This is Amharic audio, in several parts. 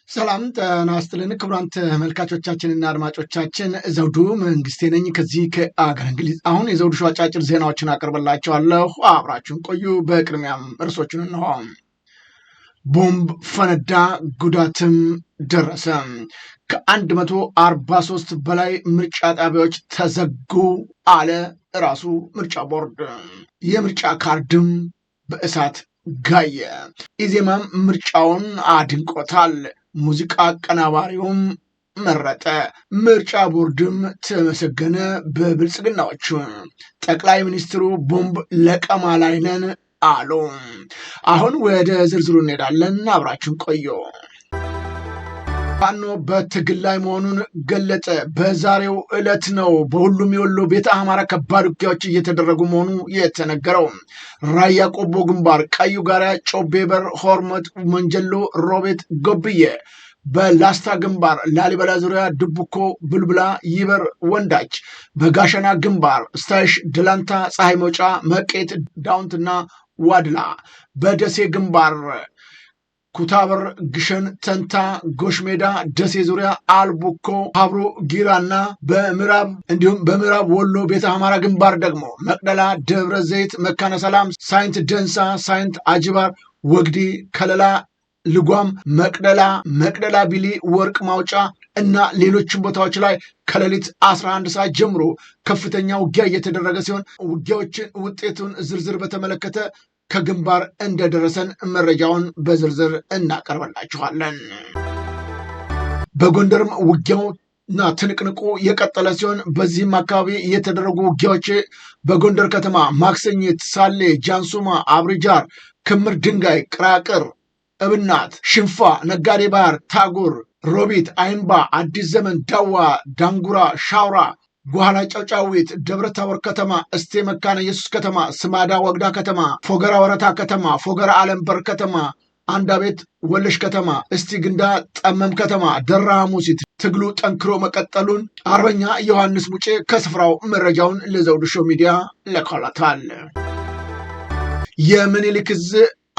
ሰላም ጤና ይስጥልን ክቡራን ተመልካቾቻችንና አድማጮቻችን ዘውዱ መንግስቴ ነኝ ከዚህ ከአገር እንግሊዝ። አሁን የዘውዱ ሾው አጫጭር ዜናዎችን አቀርብላችኋለሁ፣ አብራችሁን ቆዩ። በቅድሚያም እርሶቹን እንሆ። ቦምብ ፈነዳ፣ ጉዳትም ደረሰ። ከ143 በላይ ምርጫ ጣቢያዎች ተዘጉ አለ ራሱ ምርጫ ቦርድ። የምርጫ ካርድም በእሳት ጋየ። ኢዜማም ምርጫውን አድንቆታል። ሙዚቃ አቀናባሪውም መረጠ። ምርጫ ቦርድም ተመሰገነ በብልጽግናዎቹ። ጠቅላይ ሚኒስትሩ ቦምብ ለቀማ ላይ ነን አሉ። አሁን ወደ ዝርዝሩ እንሄዳለን፣ አብራችሁን ቆዩ። ፋኖ በትግል ላይ መሆኑን ገለጸ። በዛሬው ዕለት ነው በሁሉም የወሎ ቤተ አማራ ከባድ ውጊያዎች እየተደረጉ መሆኑ የተነገረው። ራያ ቆቦ ግንባር፣ ቀዩ ጋሪያ፣ ጮቤ በር፣ ሆርመት፣ መንጀሎ፣ ሮቤት፣ ጎብዬ። በላስታ ግንባር ላሊበላ ዙሪያ ድቡኮ፣ ብልብላ፣ ይበር፣ ወንዳች። በጋሸና ግንባር ስታይሽ፣ ድላንታ፣ ፀሐይ መውጫ፣ መቄት፣ ዳውንትና ዋድላ። በደሴ ግንባር ኩታበር፣ ግሸን፣ ተንታ፣ ጎሽ ሜዳ፣ ደሴ ዙሪያ፣ አልቡኮ፣ ሀብሮ፣ ጊራና በምዕራብ እንዲሁም በምዕራብ ወሎ ቤተ አማራ ግንባር ደግሞ መቅደላ፣ ደብረ ዘይት፣ መካነ ሰላም፣ ሳይንት ደንሳ፣ ሳይንት አጅባር፣ ወግዲ፣ ከለላ፣ ልጓም፣ መቅደላ ቢሊ፣ ወርቅ ማውጫ እና ሌሎችም ቦታዎች ላይ ከሌሊት 11 ሰዓት ጀምሮ ከፍተኛ ውጊያ እየተደረገ ሲሆን ውጊያዎችን ውጤቱን ዝርዝር በተመለከተ ከግንባር እንደደረሰን መረጃውን በዝርዝር እናቀርበላችኋለን። በጎንደርም ውጊያውና ትንቅንቁ የቀጠለ ሲሆን በዚህም አካባቢ የተደረጉ ውጊያዎች በጎንደር ከተማ ማክሰኝት፣ ሳሌ፣ ጃንሱማ፣ አብሪጃር፣ ክምር ድንጋይ፣ ቅራቅር፣ እብናት፣ ሽንፋ፣ ነጋዴ ባህር፣ ታጉር፣ ሮቢት፣ አይምባ፣ አዲስ ዘመን፣ ዳዋ፣ ዳንጉራ፣ ሻውራ፣ ጓላ፣ ጫውጫዊት፣ ደብረ ታቦር ከተማ፣ እስቴ መካነ ኢየሱስ ከተማ፣ ስማዳ ወግዳ ከተማ፣ ፎገራ ወረታ ከተማ፣ ፎገራ አለምበር ከተማ፣ አንዳቤት ወለሽ ከተማ፣ እስቲ ግንዳ ጠመም ከተማ፣ ደራ ሙሲት ትግሉ ጠንክሮ መቀጠሉን አርበኛ ዮሐንስ ሙጬ ከስፍራው መረጃውን ለዘውዱ ሾው ሚዲያ ለኮላታል። የምኒልክ ዕዝ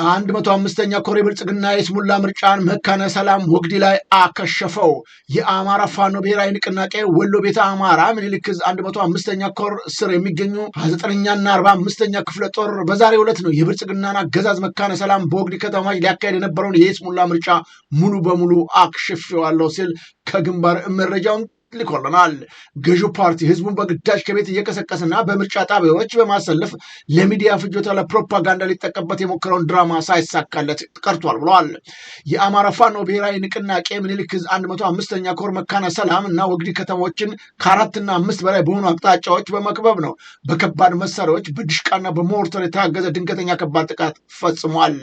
105ኛ ኮር ብልጽግና የስሙላ ምርጫን መካነ ሰላም ወግዲ ላይ አከሸፈው። የአማራ ፋኖ ብሔራዊ ንቅናቄ ወሎ ቤተ አማራ ምኒልክ ዕዝ 105ኛ ኮር ስር የሚገኙ 29ኛና 45ኛ ክፍለ ጦር በዛሬው ዕለት ነው የብልጽግናን አገዛዝ መካነ ሰላም በወግዲ ከተማ ሊያካሄድ የነበረውን የስሙላ ምርጫ ሙሉ በሙሉ አክሽፌዋለሁ ሲል ከግንባር መረጃውን ልኮልናል። ገዢው ፓርቲ ህዝቡን በግዳጅ ከቤት እየቀሰቀሰና በምርጫ ጣቢያዎች በማሰለፍ ለሚዲያ ፍጆታ ለፕሮፓጋንዳ ሊጠቀምበት የሞከረውን ድራማ ሳይሳካለት ቀርቷል ብለዋል። የአማራ ፋኖ ብሔራዊ ንቅናቄ ምኒልክ ዕዝ 105ኛ ኮር መካነ ሰላም እና ወግዲ ከተሞችን ከ4 እና 5 በላይ በሆኑ አቅጣጫዎች በመክበብ ነው በከባድ መሳሪያዎች በድሽቃና በሞርተር የታገዘ ድንገተኛ ከባድ ጥቃት ፈጽሟል።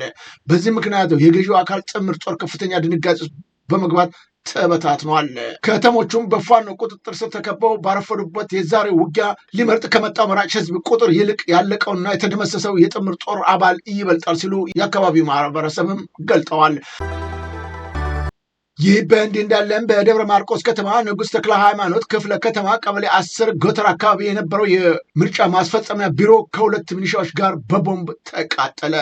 በዚህ ምክንያት የገዢው አካል ጥምር ጦር ከፍተኛ ድንጋጤ በመግባት ተበታትኗል። ከተሞቹም በፋኖ ቁጥጥር ስር ተከበው ባረፈዱበት የዛሬ ውጊያ ሊመርጥ ከመጣው መራጭ ህዝብ ቁጥር ይልቅ ያለቀውና የተደመሰሰው የጥምር ጦር አባል ይበልጣል ሲሉ የአካባቢው ማህበረሰብም ገልጠዋል። ይህ በእንዲህ እንዳለም በደብረ ማርቆስ ከተማ ንጉሥ ተክለ ሃይማኖት ክፍለ ከተማ ቀበሌ 10 ጎተር አካባቢ የነበረው የምርጫ ማስፈጸሚያ ቢሮ ከ2 ሚኒሻዎች ጋር በቦምብ ተቃጠለ።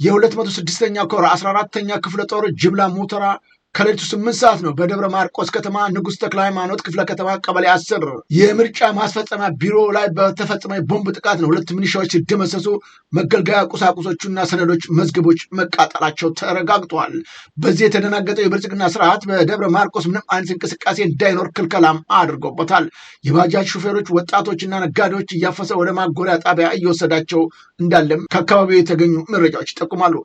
የ206ኛ ኮር 14ኛ ክፍለ ጦር ጅምላ ሞተራ ከሌሊቱ 8 ሰዓት ነው በደብረ ማርቆስ ከተማ ንጉሥ ተክለ ሃይማኖት ክፍለ ከተማ ቀበሌ 10 የምርጫ ማስፈጸሚያ ቢሮ ላይ በተፈጸመ ቦምብ ጥቃት ነው 2 ሚኒሻዎች ሲደመሰሱ መገልገያ ቁሳቁሶቹና ሰነዶች፣ መዝገቦች መቃጠላቸው ተረጋግጧል። በዚህ የተደናገጠው የብልጽግና ስርዓት በደብረ ማርቆስ ምንም አይነት እንቅስቃሴ እንዳይኖር ክልከላም አድርጎበታል። የባጃጅ ሹፌሮች፣ ወጣቶችና ነጋዴዎች እያፈሰ ወደ ማጎሪያ ጣቢያ እየወሰዳቸው እንዳለም ከአካባቢው የተገኙ መረጃዎች ይጠቁማሉ።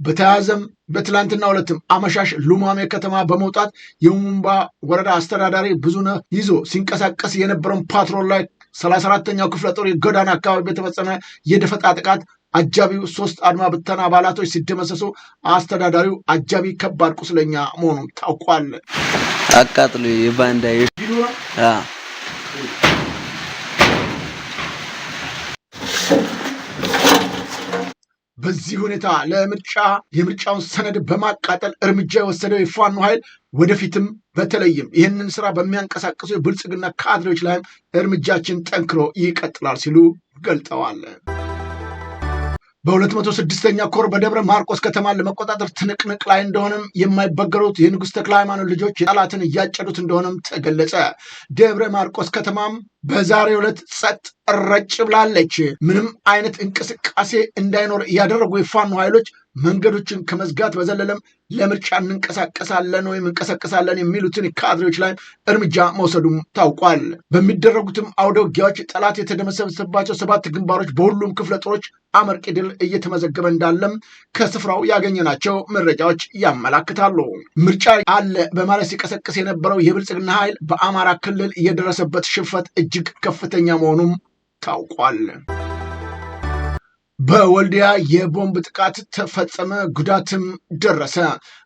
በተያያዘም በትላንትና ዕለትም አመሻሽ ሉማሜ ከተማ በመውጣት የሙምባ ወረዳ አስተዳዳሪ ብዙነህ ይዞ ሲንቀሳቀስ የነበረውን ፓትሮል ላይ 34ኛው ክፍለ ጦር የጎዳና አካባቢ የተፈጸመ የደፈጣ ጥቃት አጃቢው 3 አድማ ብተና አባላቶች ሲደመሰሱ አስተዳዳሪው አጃቢ ከባድ ቁስለኛ መሆኑን ታውቋል። አቃጥሎ የባንዳ በዚህ ሁኔታ የምርጫውን ሰነድ በማቃጠል እርምጃ የወሰደው የፋኖ ኃይል ወደፊትም በተለይም ይህንን ስራ በሚያንቀሳቀሱ የብልጽግና ካድሬዎች ላይም እርምጃችን ጠንክሮ ይቀጥላል ሲሉ ገልጠዋል። በ206ኛ ኮር በደብረ ማርቆስ ከተማን ለመቆጣጠር ትንቅንቅ ላይ እንደሆነም የማይበገሩት የንጉሥ ተክለ ሃይማኖት ልጆች ጠላትን እያጨዱት እንደሆነም ተገለጸ። ደብረ ማርቆስ ከተማም በዛሬው ዕለት ጸጥ ረጭ ብላለች። ምንም አይነት እንቅስቃሴ እንዳይኖር ያደረጉ የፋኖ ኃይሎች መንገዶችን ከመዝጋት በዘለለም ለምርጫ እንቀሳቀሳለን የሚሉትን ካድሬዎች ላይ እርምጃ መውሰዱም ታውቋል። በሚደረጉትም አውደ ውጊያዎች ጠላት የተደመሰሰባቸው 7 ግንባሮች በሁሉም ክፍለ ጦሮች አመርቂ ድል እየተመዘገበ እንዳለም ከስፍራው ያገኘናቸው መረጃዎች ያመላክታሉ። ምርጫ አለ በማለት ሲቀሰቅስ የነበረው የብልጽግና ኃይል በአማራ ክልል የደረሰበት ሽንፈት እጅግ ከፍተኛ መሆኑም ታውቋል። በወልዲያ የቦምብ ጥቃት ተፈጸመ፣ ጉዳትም ደረሰ።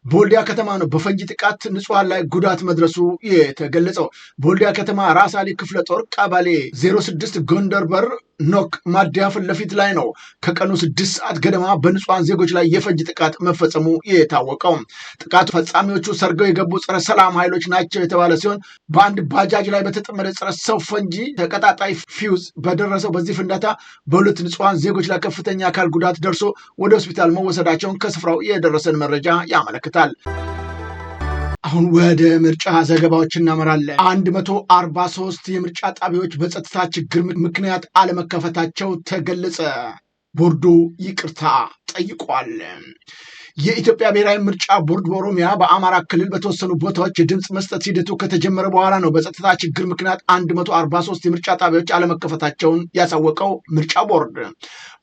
በወልዲያ ከተማ ነው በፈንጂ ጥቃት ንጹሐን ላይ ጉዳት መድረሱ የተገለጸው። በወልዲያ ከተማ ራስ አሊ ክፍለ ጦር ቀበሌ 06 ጎንደር በር ኖክ ማደያ ፊት ለፊት ላይ ነው ከቀኑ 6 ሰዓት ገደማ በንጹሐን ዜጎች ላይ የፈንጂ ጥቃት መፈጸሙ የታወቀው። ጥቃቱ ፈጻሚዎቹ ሰርገው የገቡ ጸረ ሰላም ኃይሎች ናቸው የተባለ ሲሆን በአንድ ባጃጅ ላይ በተጠመደ ጸረ ሰው ፈንጂ ተቀጣጣይ ፊውዝ በደረሰው በዚህ ፍንዳታ በሁለት ንጹሐን ዜጎች ላይ ከፍተኛ አካል ጉዳት ደርሶ ወደ ሆስፒታል መወሰዳቸውን ከስፍራው የደረሰን መረጃ ያመለክታል። አሁን ወደ ምርጫ ዘገባዎች እናመራለን። 143 የምርጫ ጣቢያዎች በጸጥታ ችግር ምክንያት አለመከፈታቸው ተገለጸ። ቦርዱ ይቅርታ ጠይቋል። የኢትዮጵያ ብሔራዊ ምርጫ ቦርድ በኦሮሚያ በአማራ ክልል በተወሰኑ ቦታዎች የድምፅ መስጠት ሂደቱ ከተጀመረ በኋላ ነው በጸጥታ ችግር ምክንያት 143 የምርጫ ጣቢያዎች አለመከፈታቸውን ያሳወቀው ምርጫ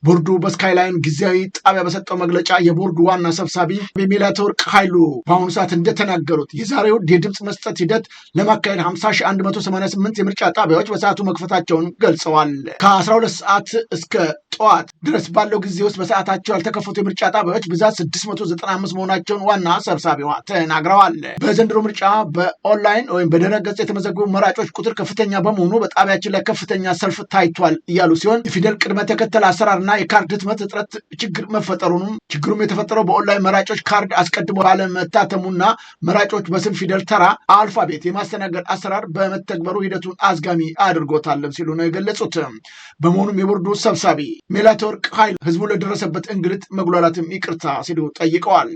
ቦርዱ በስካይላይን ጊዜያዊ ጣቢያ በሰጠው መግለጫ የቦርዱ ዋና ሰብሳቢ ሜላትወርቅ ኃይሉ በአሁኑ ሰዓት እንደተናገሩት የዛሬው የድምፅ መስጠት ሂደት ለማካሄድ 50188 የምርጫ ጣቢያዎች በሰዓቱ መክፈታቸውን ገልጸዋል። ከ12 ሰዓት እስከ ጠዋት ድረስ ባለው ጊዜ ውስጥ በሰዓታቸው ያልተከፈቱ የምርጫ ጣቢያዎች ብዛት 695 መሆናቸውን ዋና ሰብሳቢዋ ተናግረዋል። በዘንድሮ ምርጫ በኦንላይን ወይም በድረገጽ የተመዘገቡ መራጮች ቁጥር ከፍተኛ በመሆኑ በጣቢያችን ላይ ከፍተኛ ሰልፍ ታይቷል እያሉ ሲሆን የፊደል ቅድመ ተከተል አሰራርና የካርድ ህትመት እጥረት ችግር መፈጠሩንም ችግሩም የተፈጠረው በኦንላይን መራጮች ካርድ አስቀድሞ ባለመታተሙና መራጮች በስም ፊደል ተራ አልፋቤት የማስተናገድ አሰራር በመተግበሩ ሂደቱን አዝጋሚ አድርጎታለም ሲሉ ነው የገለጹት። በመሆኑም የቦርዱ ሰብሳቢ ሜላትወርቅ ኃይሉ ህዝቡ ለደረሰበት እንግልት መጉላላትም ይቅርታ ሲሉ ጠይቀዋል።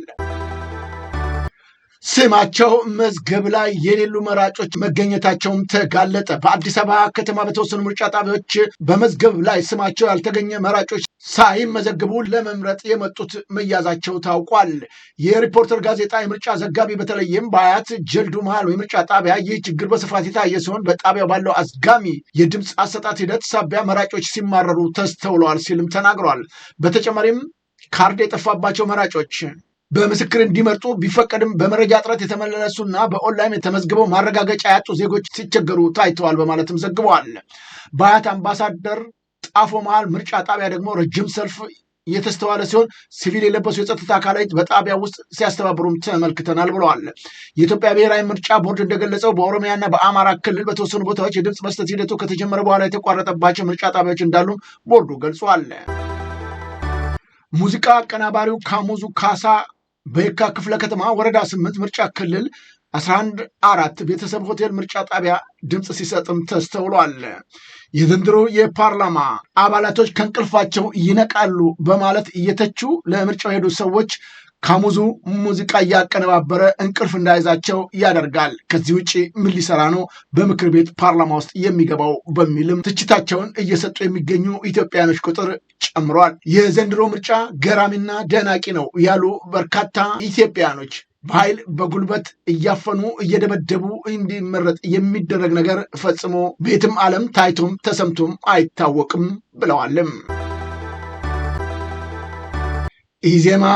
ስማቸው መዝገብ ላይ የሌሉ መራጮች መገኘታቸውም ተጋለጠ። በአዲስ አበባ ከተማ በተወሰኑ ምርጫ ጣቢያዎች በመዝገብ ላይ ስማቸው ያልተገኘ መራጮች ሳይመዘግቡ ለመምረጥ የመጡት መያዛቸው ታውቋል። የሪፖርተር ጋዜጣ የምርጫ ዘጋቢ በተለይም በአያት ጀልዱ መሃል የምርጫ ጣቢያ ይህ ችግር በስፋት የታየ ሲሆን በጣቢያው ባለው አዝጋሚ የድምፅ አሰጣጥ ሂደት ሳቢያ መራጮች ሲማረሩ ተስተውለዋል ሲልም ተናግሯል። በተጨማሪም ካርድ የጠፋባቸው መራጮች በምስክር እንዲመርጡ ቢፈቀድም በመረጃ እጥረት የተመለሱና በኦንላይን ተመዝግበው ማረጋገጫ ያጡ ዜጎች ሲቸገሩ ታይተዋል በማለትም ዘግበዋል። በአያት አምባሳደር ጣፎ መሃል ምርጫ ጣቢያ ደግሞ ረጅም ሰልፍ የተስተዋለ ሲሆን ሲቪል የለበሱ የጸጥታ አካላት በጣቢያ ውስጥ ሲያስተባብሩም ተመልክተናል ብለዋል። የኢትዮጵያ ብሔራዊ ምርጫ ቦርድ እንደገለጸው በኦሮሚያና በአማራ ክልል በተወሰኑ ቦታዎች የድምፅ መስጠት ሂደቱ ከተጀመረ በኋላ የተቋረጠባቸው ምርጫ ጣቢያዎች እንዳሉ ቦርዱ ገልጿል። ሙዚቃ አቀናባሪው ካሙዙ ካሳ በየካ ክፍለ ከተማ ወረዳ 8 ምርጫ ክልል 11 ቤተሰብ ሆቴል ምርጫ ጣቢያ ድምፅ ሲሰጥም ተስተውሏል። የዘንድሮ የፓርላማ አባላቶች ከእንቅልፋቸው ይነቃሉ በማለት እየተቹ ለምርጫው የሄዱ ሰዎች ካሙዙ ሙዚቃ እያቀነባበረ እንቅልፍ እንዳይዛቸው ያደርጋል። ከዚህ ውጭ ምን ሊሰራ ነው በምክር ቤት ፓርላማ ውስጥ የሚገባው በሚልም ትችታቸውን እየሰጡ የሚገኙ ኢትዮጵያኖች ቁጥር ጨምሯል። የዘንድሮ ምርጫ ገራሚና ደናቂ ነው ያሉ በርካታ ኢትዮጵያኖች በኃይል በጉልበት እያፈኑ እየደበደቡ እንዲመረጥ የሚደረግ ነገር ፈጽሞ ቤትም ዓለም ታይቶም ተሰምቶም አይታወቅም ብለዋልም። ኢዜማ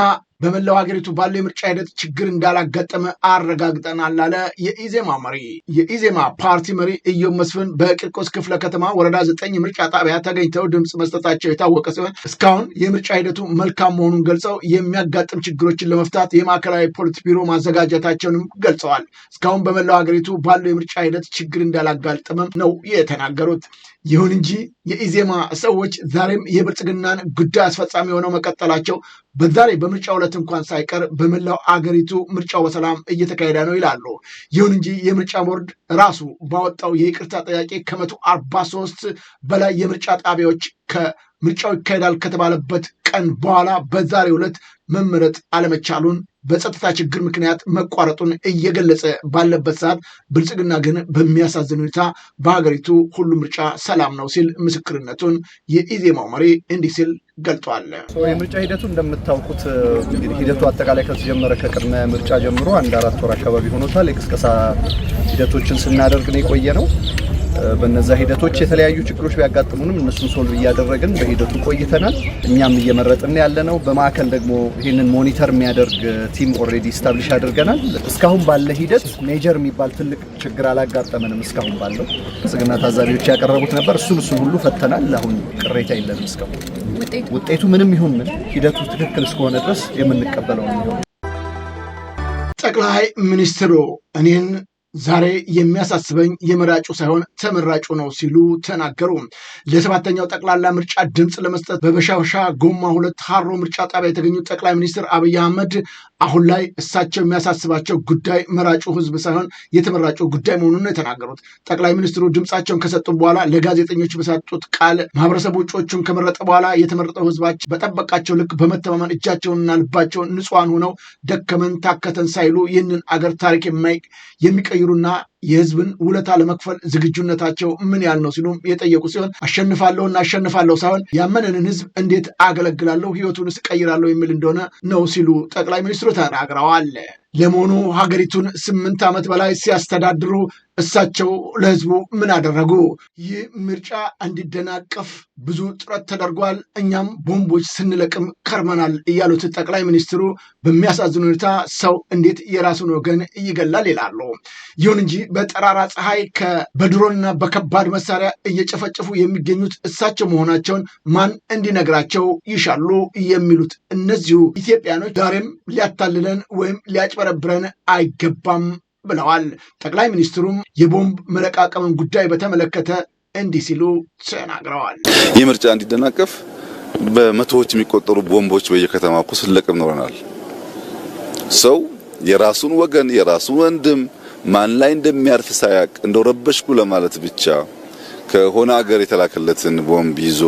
በመላው ሀገሪቱ ባለው የምርጫ ሂደት ችግር እንዳላጋጠመ አረጋግጠናል አለ የኢዜማ መሪ። የኢዜማ ፓርቲ መሪ ኢዮብ መስፍን በቂርቆስ ክፍለ ከተማ ወረዳ 9 ምርጫ ጣቢያ ተገኝተው ድምፅ መስጠታቸው የታወቀ ሲሆን እስካሁን የምርጫ ሂደቱ መልካም መሆኑን ገልጸው የሚያጋጥም ችግሮችን ለመፍታት የማዕከላዊ ፖሊት ቢሮ ማዘጋጀታቸውንም ገልጸዋል። እስካሁን በመላው ሀገሪቱ ባለው የምርጫ ሂደት ችግር እንዳላጋጠመም ነው የተናገሩት። ይሁን እንጂ የኢዜማ ሰዎች ዛሬም የብልጽግናን ጉዳይ አስፈጻሚ ሆነው መቀጠላቸው በዛሬ በምርጫ ዕለት እንኳን ሳይቀር በመላው አገሪቱ ምርጫው በሰላም እየተካሄደ ነው ይላሉ። ይሁን እንጂ የምርጫ ቦርድ ራሱ ባወጣው የይቅርታ ጥያቄ ከ143 በላይ የምርጫ ጣቢያዎች ምርጫው ይካሄዳል ከተባለበት ቀን በኋላ በዛሬው ዕለት መመረጥ አለመቻሉን በጸጥታ ችግር ምክንያት መቋረጡን እየገለጸ ባለበት ሰዓት ብልጽግና ግን በሚያሳዝን ሁኔታ በሀገሪቱ ሁሉ ምርጫ ሰላም ነው ሲል ምስክርነቱን የኢዜማው መሪ እንዲህ ሲል ገልጧል። የምርጫ ሂደቱ እንደምታውቁት እንግዲህ ሂደቱ አጠቃላይ ከተጀመረ ከቅድመ ምርጫ ጀምሮ 1-4 ወር አካባቢ ሆኖታል። የቅስቀሳ ሂደቶችን ስናደርግ ነው የቆየ ነው። በእነዛ ሂደቶች የተለያዩ ችግሮች ቢያጋጥሙንም እነሱን ሶልቭ እያደረግን በሂደቱ ቆይተናል። እኛም እየመረጥን ያለነው በማዕከል ደግሞ ይህንን ሞኒተር የሚያደርግ ቲም ኦልሬዲ ስታብሊሽ አድርገናል። እስካሁን ባለ ሂደት ሜጀር የሚባል ትልቅ ችግር አላጋጠመንም። እስካሁን ባለው ብልጽግና ታዛቢዎች ያቀረቡት ነበር። እሱን ሁሉ ፈተናል። አሁን ቅሬታ የለንም። እስካሁን ውጤቱ ምንም ይሁን ምን ሂደቱ ትክክል እስከሆነ ድረስ የምንቀበለው ነው። ጠቅላይ ሚኒስትሩ እኔን ዛሬ የሚያሳስበኝ የመራጩ ሳይሆን ተመራጩ ነው ሲሉ ተናገሩ። ለሰባተኛው ጠቅላላ ምርጫ ድምፅ ለመስጠት በበሻሻ ጎማ 2 ሀሮ ምርጫ ጣቢያ የተገኙት ጠቅላይ ሚኒስትር አብይ አህመድ አሁን ላይ እሳቸው የሚያሳስባቸው ጉዳይ መራጩ ህዝብ ሳይሆን የተመራጩ ጉዳይ መሆኑን ነው የተናገሩት። ጠቅላይ ሚኒስትሩ ድምፃቸውን ከሰጡ በኋላ ለጋዜጠኞች በሰጡት ቃል ማህበረሰቡ እጩዎቹን ከመረጠ በኋላ የተመረጠው ህዝባቸው በጠበቃቸው ልክ በመተማመን እጃቸውንና ልባቸውን ንጹሐን ሆነው ደከመን ታከተን ሳይሉ ይህንን አገር ታሪክ የሚቀይሩና የህዝብን ውለታ ለመክፈል ዝግጁነታቸው ምን ያህል ነው ሲሉም የጠየቁ ሲሆን አሸንፋለሁ ሳይሆን ያመነንን ህዝብ እንዴት አገለግላለሁ ህይወቱንስ እቀይራለሁ የሚል እንደሆነ ነው ሲሉ ጠቅላይ ሚኒስትሩ ተናግረዋል። ለመሆኑ ሀገሪቱን 8 ዓመት በላይ ሲያስተዳድሩ እሳቸው ለህዝቡ ምን አደረጉ? ይህ ምርጫ እንዲደናቀፍ ብዙ ጥረት ተደርጓል፣ እኛም ቦምቦች ስንለቅም ከርመናል እያሉት ጠቅላይ ሚኒስትሩ በሚያሳዝን ሁኔታ ሰው እንዴት የራሱን ወገን ይገላል ይላሉ። ይሁን እንጂ በጠራራ ፀሐይ በድሮንና በከባድ መሳሪያ እየጨፈጨፉ የሚገኙት እሳቸው መሆናቸውን ማን እንዲነግራቸው ይሻሉ የሚሉት እነዚሁ ኢትዮጵያኖች ዛሬም ሊያታልለን ወይም ሊያጭበረብረን አይገባም ብለዋል። ጠቅላይ ሚኒስትሩም የቦምብ መለቃቀምን ጉዳይ በተመለከተ እንዲህ ሲሉ ተናግረዋል። ይህ ምርጫ እንዲደናቀፍ በመቶዎች የሚቆጠሩ ቦምቦች በየከተማው እኮ ስንለቅም ኖረናል። ሰው የራሱን ወገን የራሱን ወንድም ማን ላይ እንደሚያርፍ ሳያቅ እንደረበሽኩ ለማለት ብቻ ከሆነ አገር የተላከለትን ቦምብ ይዞ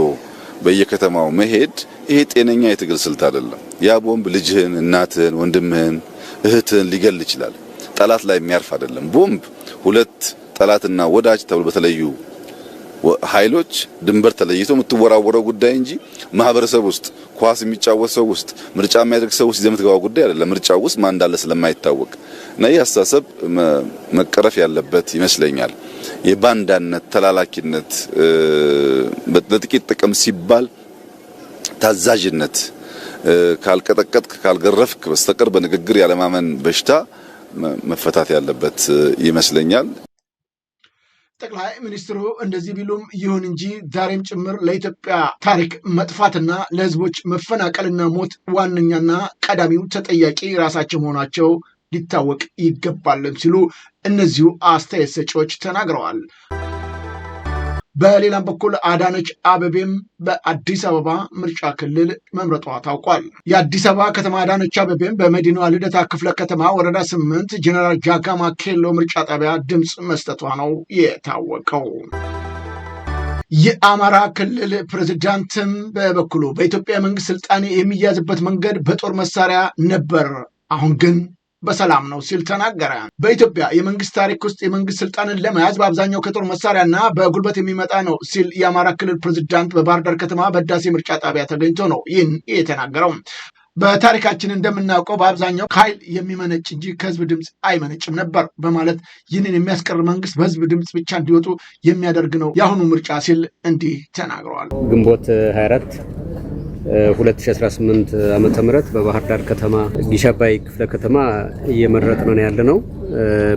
በየከተማው መሄድ ይሄ ጤነኛ የትግል ስልት አይደለም። ያ ቦምብ ልጅህን፣ እናትህን፣ ወንድምህን፣ እህትህን ሊገል ይችላል። ጠላት ላይ የሚያርፍ አይደለም። ቦምብ ሁለት ጠላትና ወዳጅ ተብሎ በተለዩ ኃይሎች ድንበር ተለይቶ የምትወራወረው ጉዳይ እንጂ ማህበረሰብ ውስጥ ኳስ የሚጫወት ሰው ውስጥ ምርጫ የሚያደርግ ሰው ውስጥ የምትገባው ጉዳይ አይደለም። ምርጫ ውስጥ ማን እንዳለ ስለማይታወቅ እና ይህ አስተሳሰብ መቀረፍ ያለበት ይመስለኛል። የባንዳነት ተላላኪነት፣ ለጥቂት ጥቅም ሲባል ታዛዥነት፣ ካልቀጠቀጥክ ካልገረፍክ በስተቀር በንግግር ያለማመን በሽታ መፈታት ያለበት ይመስለኛል። ጠቅላይ ሚኒስትሩ እንደዚህ ቢሉም ይሁን እንጂ ዛሬም ጭምር ለኢትዮጵያ ታሪክ መጥፋትና ለህዝቦች መፈናቀልና ሞት ዋነኛና ቀዳሚው ተጠያቂ ራሳቸው መሆናቸው ሊታወቅ ይገባልም ሲሉ እነዚሁ አስተያየት ሰጪዎች ተናግረዋል። በሌላም በኩል አዳነች አቤቤም በአዲስ አበባ ምርጫ ክልል መምረጧ ታውቋል። የአዲስ አበባ ከተማ አዳነች አቤቤም በመዲናዋ ልደታ ክፍለ ከተማ ወረዳ 8 ጀነራል ጃጋማ ኬሎ ምርጫ ጣቢያ ድምፅ መስጠቷ ነው የታወቀው። የአማራ ክልል ፕሬዝዳንትም በበኩሉ በኢትዮጵያ መንግስት ስልጣን የሚያዝበት መንገድ በጦር መሳሪያ ነበር፣ አሁን ግን በሰላም ነው ሲል ተናገረ። በኢትዮጵያ የመንግስት ታሪክ ውስጥ የመንግስት ስልጣንን ለመያዝ በአብዛኛው ከጦር መሳሪያና በጉልበት የሚመጣ ነው ሲል የአማራ ክልል ፕሬዝዳንት በባህር ዳር ከተማ በህዳሴ ምርጫ ጣቢያ ተገኝቶ ነው ይህን የተናገረው። በታሪካችን እንደምናውቀው በአብዛኛው ከኃይል የሚመነጭ እንጂ ከህዝብ ድምፅ አይመነጭም ነበር በማለት ይህንን የሚያስቀር መንግስት በህዝብ ድምፅ ብቻ እንዲወጡ የሚያደርግ ነው የአሁኑ ምርጫ ሲል እንዲህ ተናግረዋል። ግንቦት 24 2018 ዓመተ ምህረት በባህር ዳር ከተማ ጊሽ አባይ ክፍለ ከተማ እየመረጥን ነው ያለነው።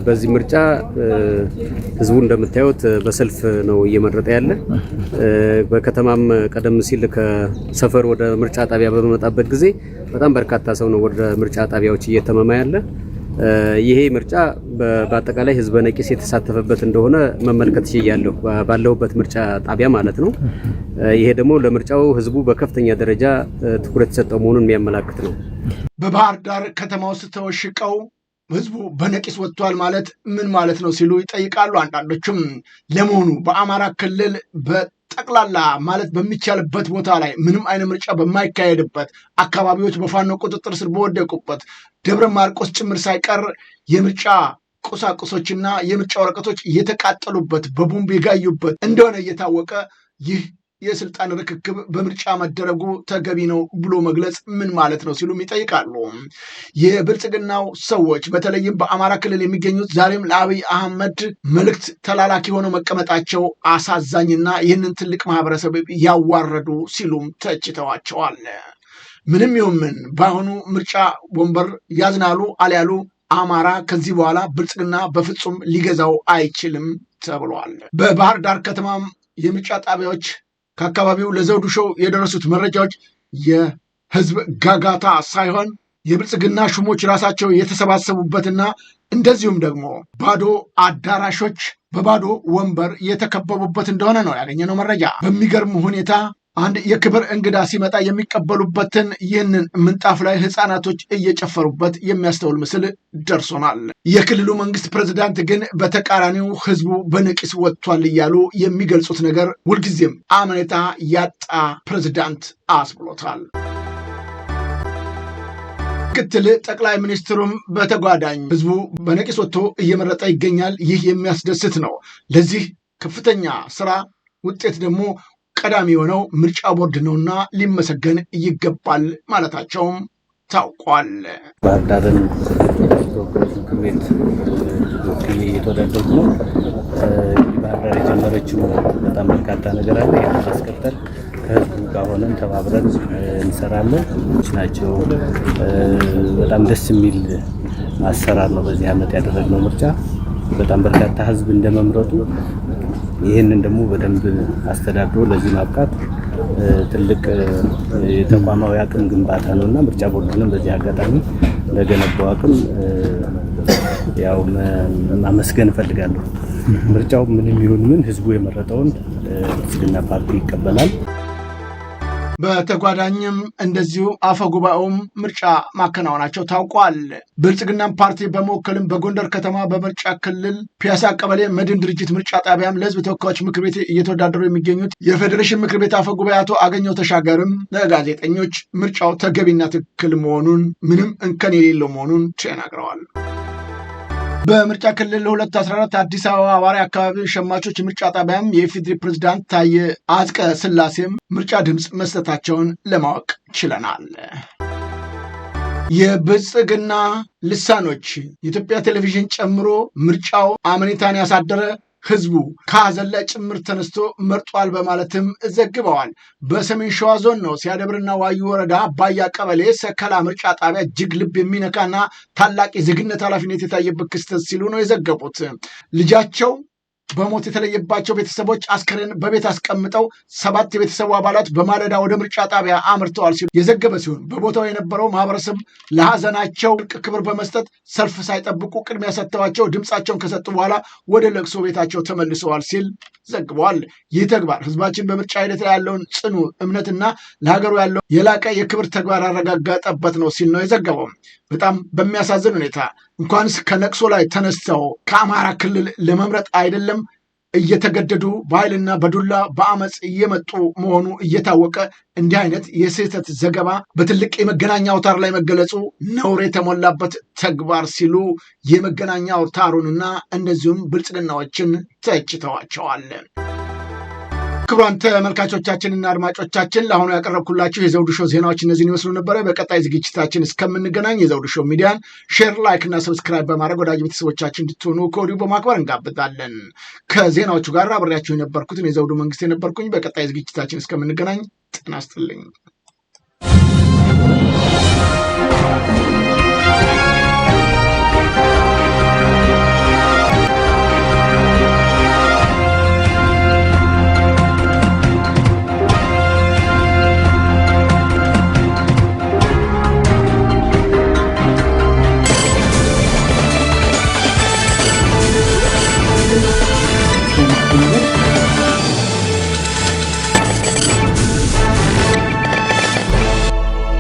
በዚህ ምርጫ ህዝቡ እንደምታዩት በሰልፍ ነው እየመረጠ ያለ። በከተማም ቀደም ሲል ከሰፈር ወደ ምርጫ ጣቢያ በመጣበት ጊዜ በጣም በርካታ ሰው ነው ወደ ምርጫ ጣቢያዎች እየተመማ ያለ። ይሄ ምርጫ በአጠቃላይ ህዝበ ነቂስ የተሳተፈበት እንደሆነ መመልከት ይችላል፣ ባለውበት ምርጫ ጣቢያ ማለት ነው። ይሄ ደግሞ ለምርጫው ህዝቡ በከፍተኛ ደረጃ ትኩረት የሰጠው መሆኑን የሚያመላክት ነው። በባህር ዳር ከተማ ውስጥ ተወሽቀው ህዝቡ በነቂስ ወጥቷል ማለት ምን ማለት ነው ሲሉ ይጠይቃሉ አንዳንዶቹም። ለመሆኑ በአማራ ክልል ጠቅላላ ማለት በሚቻልበት ቦታ ላይ ምንም አይነት ምርጫ በማይካሄድበት አካባቢዎች በፋኖ ቁጥጥር ስር በወደቁበት ደብረ ማርቆስ ጭምር ሳይቀር የምርጫ ቁሳቁሶችና የምርጫ ወረቀቶች እየተቃጠሉበት በቦምብ የጋዩበት እንደሆነ እየታወቀ ይህ የስልጣን ርክክብ በምርጫ መደረጉ ተገቢ ነው ብሎ መግለጽ ምን ማለት ነው ሲሉም ይጠይቃሉ። የብልጽግናው ሰዎች በተለይም በአማራ ክልል የሚገኙት ዛሬም ለአብይ አህመድ መልእክት ተላላኪ ሆነው መቀመጣቸው አሳዛኝና ይህንን ትልቅ ማህበረሰብ ያዋረዱ ሲሉም ተችተዋቸዋል። ምንም ይሁን ምን በአሁኑ ምርጫ ወንበር ያዝናሉ አልያሉ አማራ ከዚህ በኋላ ብልጽግና በፍጹም ሊገዛው አይችልም ተብሏል። በባህር ዳር ከተማም የምርጫ ጣቢያዎች ከአካባቢው ለዘውዱ ሾው የደረሱት መረጃዎች የህዝብ ጋጋታ ሳይሆን የብልጽግና ሹሞች ራሳቸው የተሰባሰቡበትና እንደዚሁም ደግሞ ባዶ አዳራሾች በባዶ ወንበር የተከበቡበት እንደሆነ ነው ያገኘነው መረጃ። በሚገርም ሁኔታ አንድ የክብር እንግዳ ሲመጣ የሚቀበሉበትን ይህንን ምንጣፍ ላይ ህፃናቶች እየጨፈሩበት የሚያስተውል ምስል ደርሶናል። የክልሉ መንግስት ፕሬዝዳንት ግን በተቃራኒው ህዝቡ በነቂስ ወጥቷል እያሉ የሚገልጹት ነገር ሁልጊዜም አመኔታ ያጣ ፕሬዝዳንት አስብሎታል። ምክትል ጠቅላይ ሚኒስትሩም በተጓዳኝ ህዝቡ በነቂስ ወጥቶ እየመረጠ ይገኛል። ይህ የሚያስደስት ነው። ለዚህ ከፍተኛ ስራ ውጤት ደግሞ ቀዳሚ የሆነው ምርጫ ቦርድ ነውና ሊመሰገን ይገባል ማለታቸውም ታውቋል። ባህር ዳርን ተወካዮች ምክር ቤት የተወዳደሩ ነው። ባህር ዳር የጀመረችው በጣም በርካታ ነገር አለ። ይህን ማስቀጠል ከህዝቡ ጋር ሆነን ተባብረን እንሰራለን ናቸው። በጣም ደስ የሚል አሰራር ነው በዚህ ዓመት ያደረግነው ምርጫ። በጣም በርካታ ህዝብ እንደመምረጡ ይህንን ደግሞ በደንብ አስተዳድሮ ለዚህ ማብቃት ትልቅ የተቋማዊ አቅም ግንባታ ነውና ምርጫ ቦርድንም በዚህ አጋጣሚ ለገነባው አቅም ያው ማመስገን እፈልጋለሁ። ምርጫው ምንም ይሁን ምን ህዝቡ የመረጠውን ብልጽግና ፓርቲ ይቀበላል። በተጓዳኝም እንደዚሁ አፈጉባኤውም ምርጫ ማከናወናቸው ታውቋል። ብልጽግናም ፓርቲ በመወከልም በጎንደር ከተማ በምርጫ ክልል ፒያሳ ቀበሌ መድን ድርጅት ምርጫ ጣቢያም ለህዝብ ተወካዮች ምክር ቤት እየተወዳደሩ የሚገኙት የፌዴሬሽን ምክር ቤት አፈጉባኤ አቶ አገኘው ተሻገርም ለጋዜጠኞች ምርጫው ተገቢና ትክክል መሆኑን ምንም እንከን የሌለው መሆኑን ተናግረዋል። በምርጫ ክልል 2014 አዲስ አበባ አዋሪ አካባቢ ሸማቾች ምርጫ ጣቢያም የኢፌዴሪ ፕሬዝዳንት ታዬ አጽቀ ሥላሴም ምርጫ ድምፅ መስጠታቸውን ለማወቅ ችለናል። የብልጽግና ልሳኖች የኢትዮጵያ ቴሌቪዥን ጨምሮ ምርጫው አመኔታን ያሳደረ ህዝቡ ከሀዘን ላይ ጭምር ተነስቶ መርጧል በማለትም ዘግበዋል። በሰሜን ሸዋ ዞን ነው ሲያደብርና ዋዩ ወረዳ ባያ ቀበሌ ሰከላ ምርጫ ጣቢያ እጅግ ልብ የሚነካና ታላቅ የዜግነት ኃላፊነት የታየበት ክስተት ሲሉ ነው የዘገቡት። ልጃቸው በሞት የተለየባቸው ቤተሰቦች አስከሬን በቤት አስቀምጠው 7 የቤተሰቡ አባላት በማለዳ ወደ ምርጫ ጣቢያ አምርተዋል ሲሉ የዘገበ ሲሆን በቦታው የነበረው ማህበረሰብ ለሀዘናቸው ክብር በመስጠት ሰልፍ ሳይጠብቁ ቅድሚያ ሰጥተዋቸው ድምፃቸውን ከሰጡ በኋላ ወደ ለቅሶ ቤታቸው ተመልሰዋል ሲል ዘግቧል። ይህ ተግባር ህዝባችን በምርጫ ሂደት ላይ ያለውን ጽኑ እምነትና ለሀገሩ ያለው የላቀ የክብር ተግባር ያረጋገጠበት ነው ሲል ነው የዘገበው። በጣም በሚያሳዝን ሁኔታ እንኳንስ ከለቅሶ ላይ ተነስተው ከአማራ ክልል ለመምረጥ አይደለም እየተገደዱ በኃይልና በዱላ በአመፅ እየመጡ መሆኑ እየታወቀ እንዲህ አይነት የስህተት ዘገባ በትልቅ የመገናኛ አውታር ላይ መገለጹ ነውር የተሞላበት ተግባር ሲሉ የመገናኛ አውታሩንና እንደዚሁም ብልጽግናዎችን ተችተዋቸዋል። ክቡራን ተመልካቾቻችንና አድማጮቻችን ለአሁኑ ያቀረብኩላችሁ የዘውዱ ሾው ዜናዎች እነዚህን ይመስሉ ነበረ። በቀጣይ ዝግጅታችን እስከምንገናኝ የዘውዱ ሾው ሚዲያን ሼር፣ ላይክ እና ሰብስክራይብ በማድረግ ወዳጅ ቤተሰቦቻችን እንድትሆኑ ከወዲሁ በማክበር እንጋብዛለን። ከዜናዎቹ ጋር አብሬያችሁ የነበርኩትን የዘውዱ መንግስት የነበርኩኝ። በቀጣይ ዝግጅታችን እስከምንገናኝ ጤና ይስጥልኝ።